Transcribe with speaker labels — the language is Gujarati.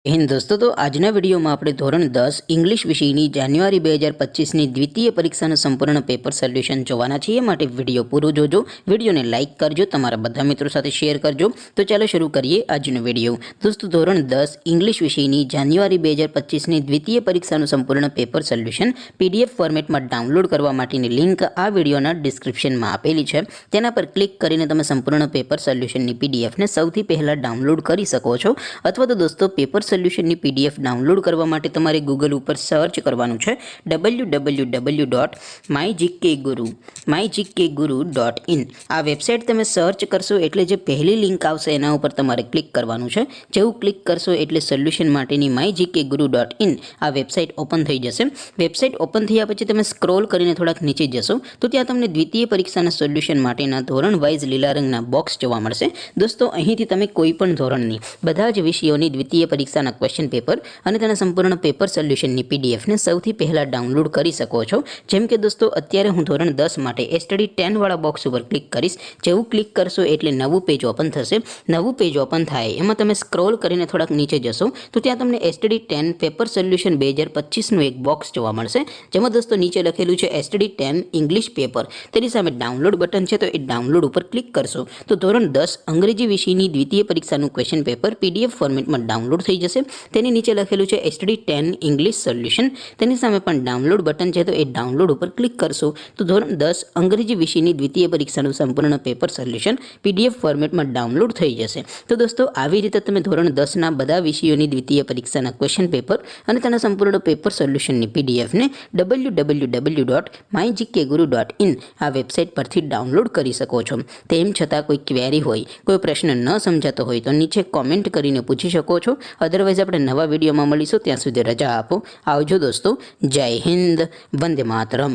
Speaker 1: હિન્દ દોસ્તો, તો આજના વિડીયોમાં આપણે ધોરણ 10 ઇંગ્લિશ વિષયની જાન્યુઆરી 2025ની દ્વિતીય પરીક્ષાનું સંપૂર્ણ પેપર સોલ્યુશન જોવાના છીએ. માટે વિડીયો પૂરો જોજો, વિડીયોને લાઇક કરજો, તમારા બધા મિત્રો સાથે શેર કરજો. તો ચાલો શરૂ કરીએ આજનો વિડીયો. દોસ્તો, ધોરણ 10 ઇંગ્લિશ વિષયની જાન્યુઆરી 2025ની દ્વિતીય પરીક્ષાનું સંપૂર્ણ પેપર સોલ્યુશન PDF ફોર્મેટમાં ડાઉનલોડ કરવા માટેની લિંક આ વિડીયોના ડિસ્ક્રિપ્શનમાં આપેલી છે. તેના પર ક્લિક કરીને તમે સંપૂર્ણ પેપર સોલ્યુશનની PDFને સૌથી પહેલાં ડાઉનલોડ કરી શકો છો. અથવા તો દોસ્તો, પેપર સોલ્યુશનની PDF ડાઉનલોડ કરવા માટે તમારે ગૂગલ ઉપર સર્ચ કરવાનું છે www.mygkguru.in. આ વેબસાઇટ તમે સર્ચ કરશો એટલે જે પહેલી લિંક આવશે એના ઉપર તમારે ક્લિક કરવાનું છે. જેવું ક્લિક કરશો એટલે સોલ્યુશન માટેની mygkguru.in આ વેબસાઇટ ઓપન થઈ જશે. વેબસાઇટ ઓપન થયા પછી તમે સ્ક્રોલ કરીને થોડાક નીચે જશો તો ત્યાં તમને દ્વિતીય પરીક્ષાના સોલ્યુશન માટેના ધોરણ વાઇઝ લીલા રંગના બોક્સ જોવા મળશે. દોસ્તો, અહીંથી તમે કોઈ પણ ધોરણની બધા જ વિષયોની દ્વિતીય પરીક્ષાના ક્વેશ્ચન પેપર અને તેના સંપૂર્ણ પેપર સોલ્યુશનની PDFને સૌથી પહેલાં ડાઉનલોડ કરી શકો છો. જેમ કે દોસ્તો, અત્યારે હું ધોરણ 10 માટે STD 10 વાળા બોક્સ ઉપર ક્લિક કરીશ. જેવું ક્લિક કરશો એટલે નવું પેજ ઓપન થશે. નવું પેજ ઓપન થાય એમાં તમે સ્ક્રોલ કરીને થોડાક નીચે જશો તો ત્યાં તમને STD 10 પેપર સોલ્યુશન 2025નું એક બોક્સ જોવા મળશે. જેમાં દોસ્તો નીચે લખેલું છે STD 10 ઇંગ્લિશ પેપર. તેની સામે ડાઉનલોડ બટન છે, તો એ ડાઉનલોડ ઉપર ક્લિક કરશો તો ધોરણ 10 અંગ્રેજી વિષયની દ્વિતીય પરીક્ષાનું ક્વેશ્ચન પેપર PDF ફોર્મેટમાં ડાઉનલોડ થઈ જશે. તેની નીચે લખેલું છે STD 10 ઇંગ્લિશ સોલ્યુશન. તેની સામે પણ ડાઉનલોડ બટન છે, તો એ ડાઉનલોડ ઉપર ક્લિક કરશો તો ધોરણ 10 અંગ્રેજી વિષયની દ્વિતીય પરીક્ષાનું સંપૂર્ણ પેપર સોલ્યુશન PDF ફોર્મેટમાં ડાઉનલોડ થઈ જશે. તો દોસ્તો, આવી રીતે તમે ધોરણ 10ના બધા વિષયોની દ્વિતીય પરીક્ષાના ક્વેશ્ચન પેપર અને તેના સંપૂર્ણ પેપર સોલ્યુશનની PDFને www.mygkguru.in આ વેબસાઇટ પરથી ડાઉનલોડ કરી શકો છો. તેમ છતાં કોઈ ક્વેરી હોય, કોઈ પ્રશ્ન ન સમજાતો હોય તો નીચે કોમેન્ટ કરીને પૂછી શકો છો. અદરવાઇઝ આપણે નવા વિડીયોમાં મળીશું. ત્યાં સુધી રજા આપો. આવજો દોસ્તો. જય હિન્દ. વંદે માતરમ.